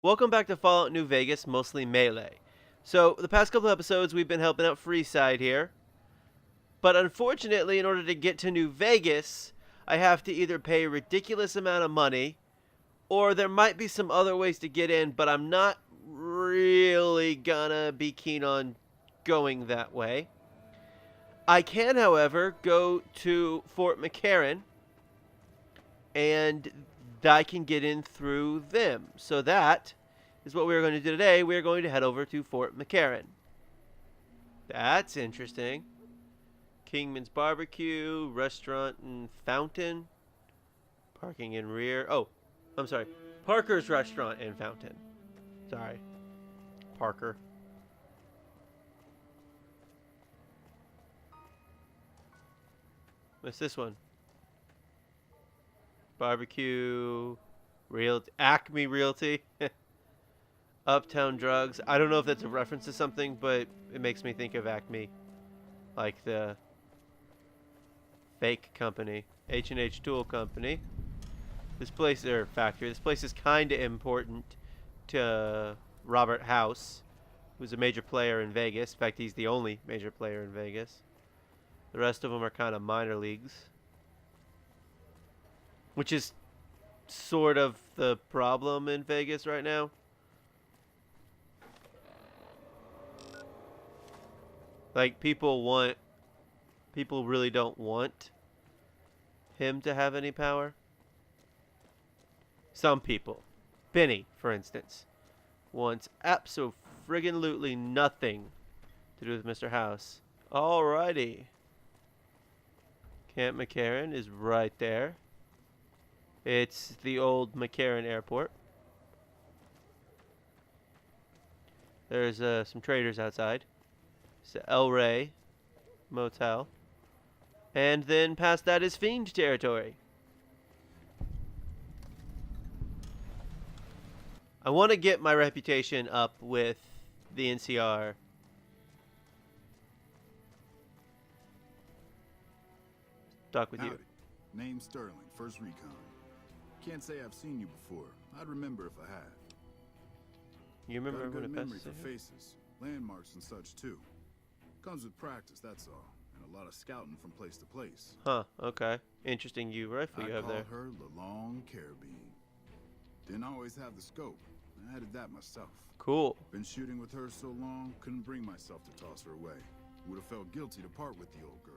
Welcome back to Fallout New Vegas, mostly Melee. So, the past couple episodes we've been helping out Freeside here. But unfortunately, in order to get to New Vegas, I have to either pay a ridiculous amount of money, or there might be some other ways to get in, but I'm not really gonna be keen on going that way. I can, however, go to Fort McCarran, and I can get in through them. So that is what we're going to do today. We're going to head over to Fort McCarran. That's interesting. Kingman's Barbecue, Restaurant and Fountain. Parking in rear. Oh, I'm sorry. Parker's Restaurant and Fountain. Sorry. Parker. What's this one? Barbecue, Acme Realty, Uptown Drugs. I don't know if that's a reference to something, but it makes me think of Acme, like the fake company, H&H Tool Company. This place, or factory, this place is kind of important to Robert House, who's a major player in Vegas. In fact, he's the only major player in Vegas. The rest of them are kind of minor leagues. Which is sort of the problem in Vegas right now. Like, people really don't want him to have any power. Some people. Benny, for instance, wants abso-friggin-lutely nothing to do with Mr. House. Alrighty. Camp McCarran is right there. It's the old McCarran Airport. There's some traders outside. It's the El Rey Motel. And then past that is Fiend territory. I want to get my reputation up with the NCR. Talk with you. Name Sterling, First Recon. Can't say I've seen you before. I'd remember if I had. You remember Got a good when it memory passes? for faces, landmarks and such too. Comes with practice, that's all, and a lot of scouting from place to place. Huh, okay. Interesting rifle you have there. I call her the Long Carabine. Didn't always have the scope. I added that myself. Cool. Been shooting with her so long, couldn't bring myself to toss her away. Would have felt guilty to part with the old girl.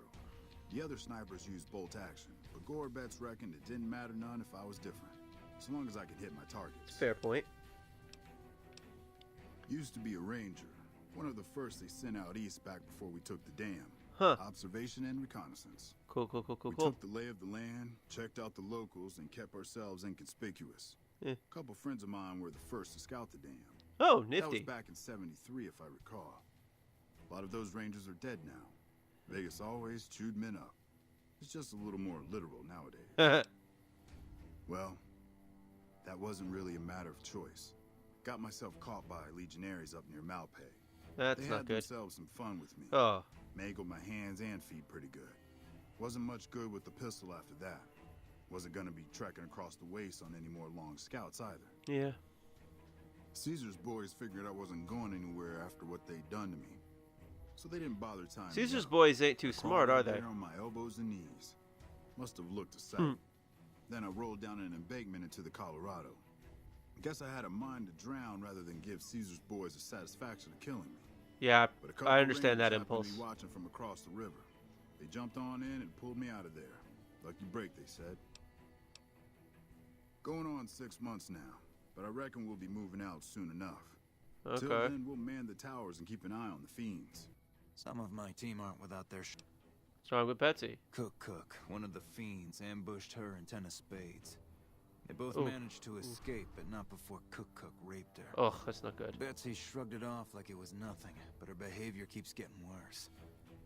The other snipers used bolt action, but Gorbets reckoned it didn't matter none if I was different, as long as I could hit my targets. Fair point. Used to be a ranger, one of the first they sent out east back before we took the dam. Huh. Observation and reconnaissance. Cool. We took the lay of the land, checked out the locals, and kept ourselves inconspicuous. Yeah. A couple friends of mine were the first to scout the dam. Oh, That was nifty. back in '73, if I recall. A lot of those rangers are dead now. Vegas always chewed men up. It's just a little more literal nowadays. Well, that wasn't really a matter of choice. Got myself caught by legionaries up near Malpay. That's They not had good. themselves some fun with me. Oh, Mangled my hands and feet pretty good. Wasn't much good with the pistol after that. Wasn't gonna be trekking across the waste on any more long scouts either. yeah. Caesar's boys figured I wasn't going anywhere after what they'd done to me. So they didn't bother tying me Caesar's up. boys ain't too smart, Crawled are out they? there on my elbows and knees. Must have looked a sight. Then I rolled down an embankment into the Colorado. Guess I had a mind to drown rather than give Caesar's boys the satisfaction of killing me. Yeah, But a couple I understand that Rangers happened to impulse. be watching from across the river. They jumped on in and pulled me out of there. Lucky break, they said. Going on 6 months now, but I reckon we'll be moving out soon enough. Till Okay. then, we'll man the towers and keep an eye on the fiends. Some of my team aren't without their What's wrong with Betsy? Cook, one of the fiends, ambushed her and 10 of spades. They both Ooh. managed to escape, but not before Cook raped her. Oh, that's not good. Betsy shrugged it off like it was nothing, but her behavior keeps getting worse.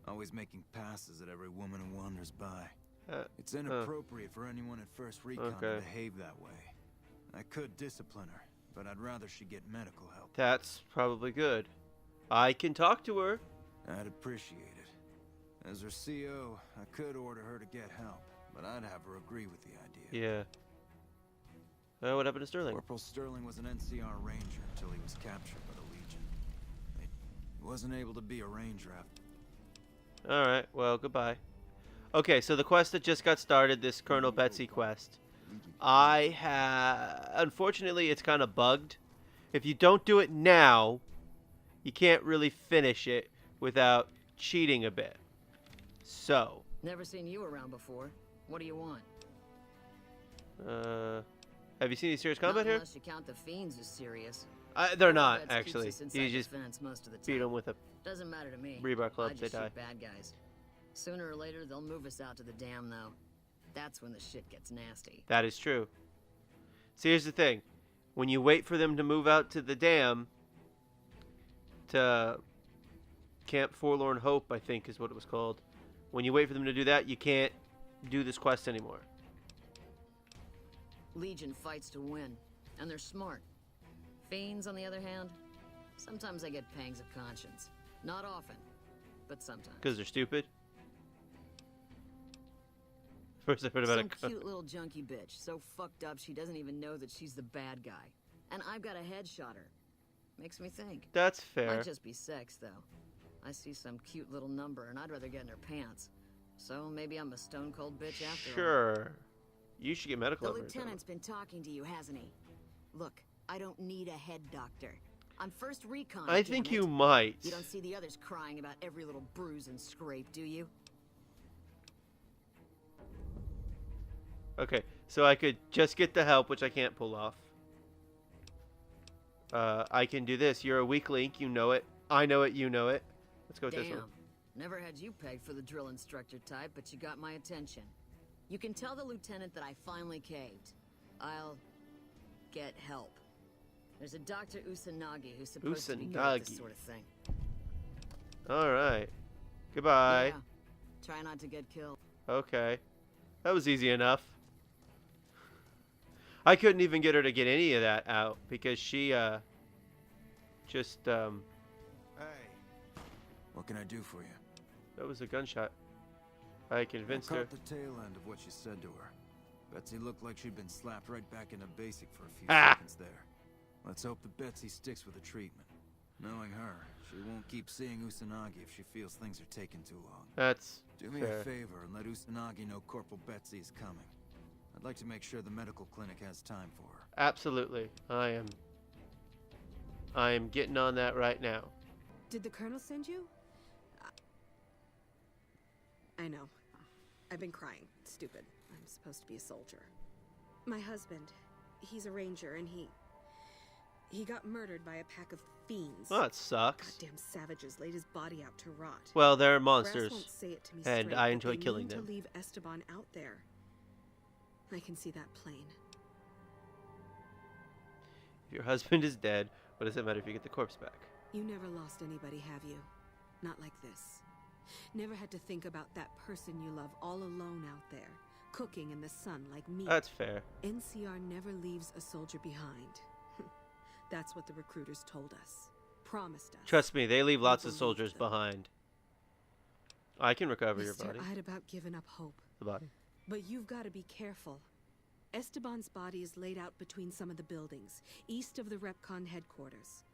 Always making passes at every woman who wanders by. It's inappropriate for anyone at First Recon to behave that way. I could discipline her, but I'd rather she get medical help. That's probably good. I can talk to her. I'd appreciate it. As her CO, I could order her to get help, but I'd have her agree with the idea. Yeah. What happened to Sterling? Corporal Sterling was an NCR Ranger until he was captured by the Legion. He wasn't able to be a Ranger after. Alright, well, goodbye. Okay, so the quest that just got started, this Colonel Betsy quest. Unfortunately, it's kind of bugged. If you don't do it now, you can't really finish it without cheating a bit. So. Never seen you around before. What do you want? Have you seen any serious combat here? Unless you count the fiends as serious. They're not, actually. You just most of the time. beat them with a Doesn't matter to me. rebar club, they die. Bad guys. Sooner or later, they'll move us out to the dam, though. That's when the shit gets nasty. That is true. See, here's the thing. When you wait for them to move out to the dam, to Camp Forlorn Hope, I think is what it was called. When you wait for them to do that, you can't do this quest anymore. Legion fights to win, and they're smart. Fiends, on the other hand, sometimes I get pangs of conscience. Not often, but sometimes. Because they're stupid? First I heard about Some cute little junkie bitch, so fucked up she doesn't even know that she's the bad guy. And I've got a headshot her. Makes me think. That's fair. Might just be sex, though. I see some cute little number, and I'd rather get in her pants. So maybe I'm a stone cold bitch after all. Sure. You should get medical The coverage. lieutenant's been talking to you, hasn't he? Look, I don't need a head doctor. I'm first recon. I think you might. You don't see the others crying about every little bruise and scrape, do you? Okay, so I could just get the help, which I can't pull off. I can do this. You're a weak link. You know it. I know it. You know it. Let's go with this one. Never had you pegged for the drill instructor type, but you got my attention. You can tell the lieutenant that I finally caved. I'll get help. There's a Dr. Usanagi who's supposed to be good at this sort of thing. All right. Goodbye. Yeah. Try not to get killed. Okay. That was easy enough. I couldn't even get her to get any of that out because she just Hey, what can I do for you? that was a gunshot. I convinced I her. caught the tail end of what you said to her. Betsy looked like she'd been slapped right back into basic for a few seconds there. Let's hope that Betsy sticks with the treatment. Knowing her, she won't keep seeing Usanagi if she feels things are taking too long. That's Do me fair. a favor and let Usanagi know Corporal Betsy is coming. I'd like to make sure the medical clinic has time for her. Absolutely. I am getting on that right now. Did the colonel send you? I know. I've been crying. Stupid. I'm supposed to be a soldier. My husband, he's a ranger, and he got murdered by a pack of fiends. Well, that sucks. Goddamn savages laid his body out to rot. Well, they're Brass monsters, won't say it to me and straight, I but enjoy they killing mean them. to leave Esteban out there. I can see that plain. If your husband is dead, what does it matter if you get the corpse back? You never lost anybody, have you? Not like this. Never had to think about that person you love all alone out there, cooking in the sun like me. That's fair. NCR never leaves a soldier behind. That's what the recruiters told us. Promised us. Trust me, they leave We lots of believed soldiers them. behind. I can recover your Mister, body. I'd about given up hope. The body. But you've got to be careful. Esteban's body is laid out between some of the buildings, east of the Repcon headquarters.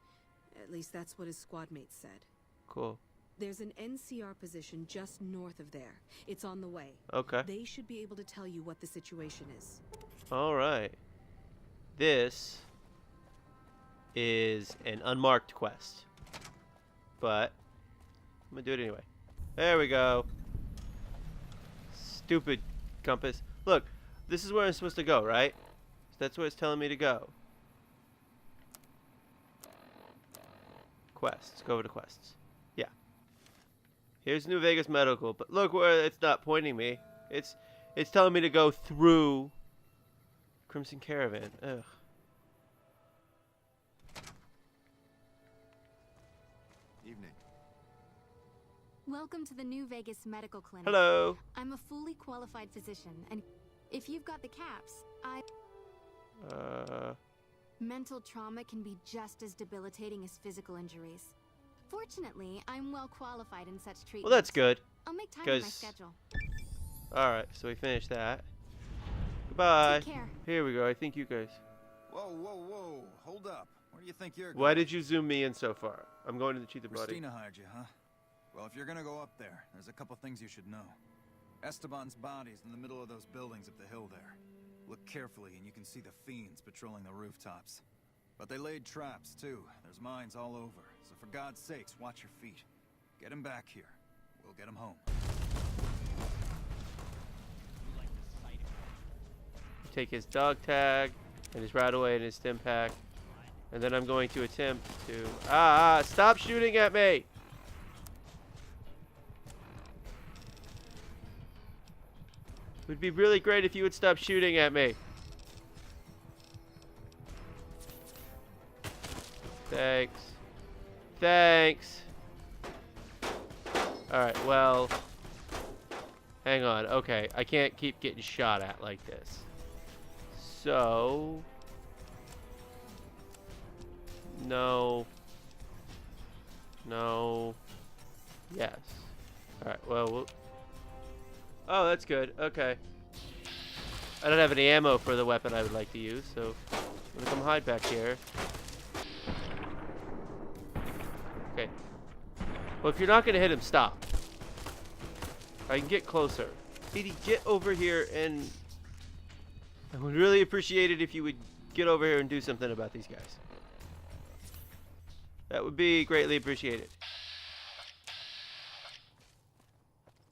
At least that's what his squad mates said. Cool. There's an NCR position just north of there. It's on the way. Okay. They should be able to tell you what the situation is. All right. This is an unmarked quest, but I'm gonna do it anyway. There we go. Stupid compass. Look, this is where I'm supposed to go, right? That's where it's telling me to go. Quests. Go over to quests. Yeah. Here's New Vegas Medical, but look where it's not pointing me. It's telling me to go through Crimson Caravan. Ugh. Evening. Welcome to the New Vegas Medical Clinic. Hello. I'm a fully qualified physician, and if you've got the caps, mental trauma can be just as debilitating as physical injuries. Fortunately, I'm well qualified in such treatment. Well, that's good. I'll make time in my 'cause- schedule. Alright, so we finished that. Goodbye. Take care. Here we go. I think you guys. Whoa, whoa, whoa. Hold up. Where do you think you're going? Why did you zoom me in so far? I'm going to the cheetah body. Christina hired you, huh? Well, if you're gonna go up there, there's a couple things you should know. Esteban's body's in the middle of those buildings up the hill there. Look carefully and you can see the fiends patrolling the rooftops. But they laid traps, too. There's mines all over. So for God's sakes, watch your feet. Get him back here. We'll get him home. Take his dog tag and his Radaway and his stim pack. And then I'm going to attempt to... stop shooting at me! It would be really great if you would stop shooting at me. Thanks. Thanks. Alright, well... Hang on. Okay, I can't keep getting shot at like this. So... No. No. Yes. Alright, well... Oh, that's good. Okay. I don't have any ammo for the weapon I would like to use, so... I'm gonna come hide back here. Okay. Well, if you're not gonna hit him, stop. I can get closer. Petey, get over here and... I would really appreciate it if you would get over here and do something about these guys. That would be greatly appreciated.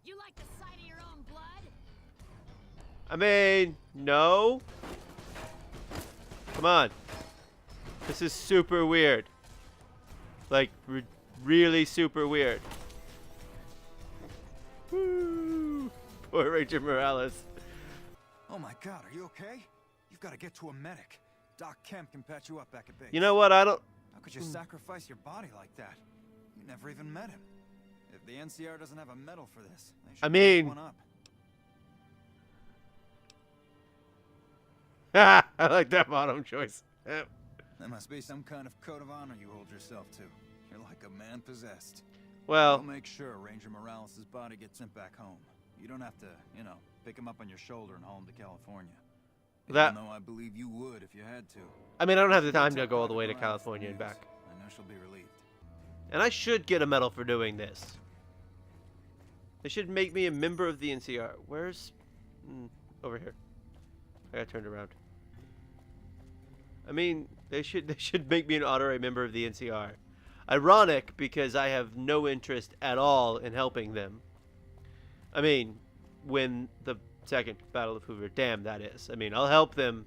You like the sight of your own blood? I mean, no. Come on. This is super weird. Like, really super weird. Woo! Poor Ranger Morales. Oh my God, are you okay? You've got to get to a medic. Doc Kemp can patch you up back at base. You know what? I don't... How could you sacrifice your body like that? You never even met him. If the NCR doesn't have a medal for this, they should make one up. I like that bottom choice. Yep. There must be some kind of code of honor you hold yourself to. You're like a man possessed. Well, I'll make sure Ranger Morales' body gets sent back home. You don't have to, you know, pick him up on your shoulder and haul him to California. Even though I believe you would if you had to. I mean, I don't have the time to go all the way to California and back. I know she'll be relieved. And I should get a medal for doing this. They should make me a member of the NCR. Where's... over here. I got turned around. I mean, they should make me an honorary member of the NCR. Ironic, because I have no interest at all in helping them. I mean, win the second Battle of Hoover Dam, that is. I mean, I'll help them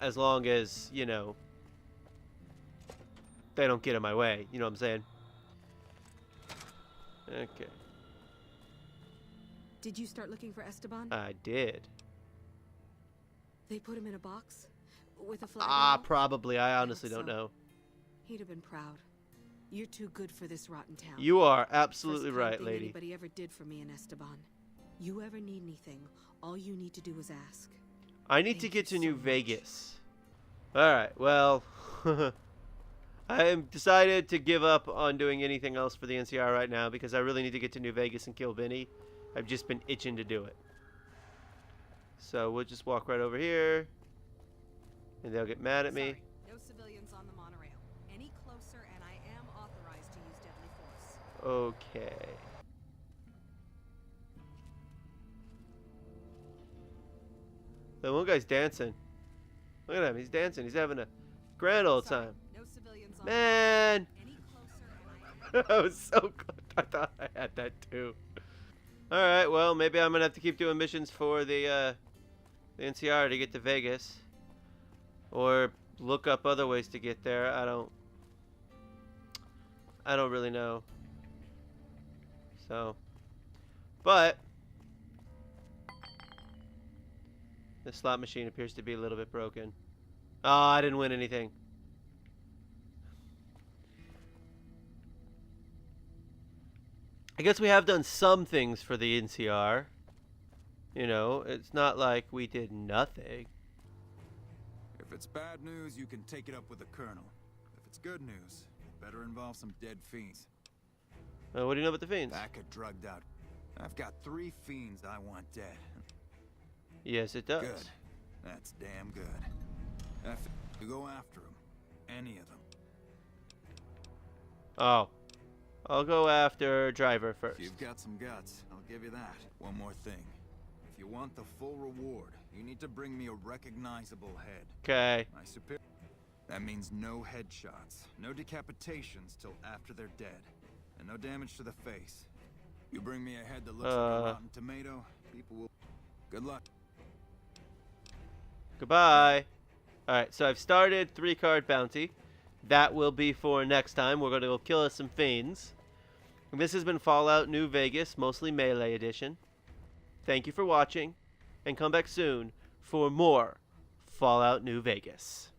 as long as, you know, they don't get in my way. You know what I'm saying? Okay. Did you start looking for Esteban? I did. They put him in a box? With a flag? Probably. I honestly don't know. He'd have been proud. You're too good for this rotten town. You are absolutely First right, thing lady. Anybody ever did for me and Esteban. You ever need anything, all you need to do is ask. I need to get to New Vegas. Alright, well... I am decided to give up on doing anything else for the NCR right now because I really need to get to New Vegas and kill Vinny. I've just been itching to do it. So we'll just walk right over here. And they'll get mad at me. No civilians on the monorail. Any closer and I am authorized to use deadly force. Okay. The one guy's dancing. Look at him, he's dancing. He's having a grand old time. No civilians on Man! any closer and I am That was so good. I thought I had that too. Alright, well, maybe I'm gonna have to keep doing missions for the NCR to get to Vegas. Or look up other ways to get there. I don't really know. So, but this slot machine appears to be a little bit broken. Oh, I didn't win anything. I guess we have done some things for the NCR. You know, it's not like we did nothing. If it's bad news, you can take it up with the Colonel. If it's good news, it better involve some dead fiends. What do you know about the fiends? Back at drugged out. I've got 3 fiends I want dead. Yes, it does. Good. That's damn good. You go after them. Any of them. Oh. I'll go after driver first. You've got some guts, I'll give you that. One more thing. If you want the full reward, you need to bring me a recognizable head. Okay. My superior. That means no headshots, no decapitations till after they're dead, and no damage to the face. You bring me a head that looks like a rotten tomato, people will... Good luck. Goodbye. Alright, so I've started 3-card bounty. That will be for next time. We're going to go kill us some fiends. And this has been Fallout New Vegas, mostly Melee Edition. Thank you for watching, and come back soon for more Fallout New Vegas.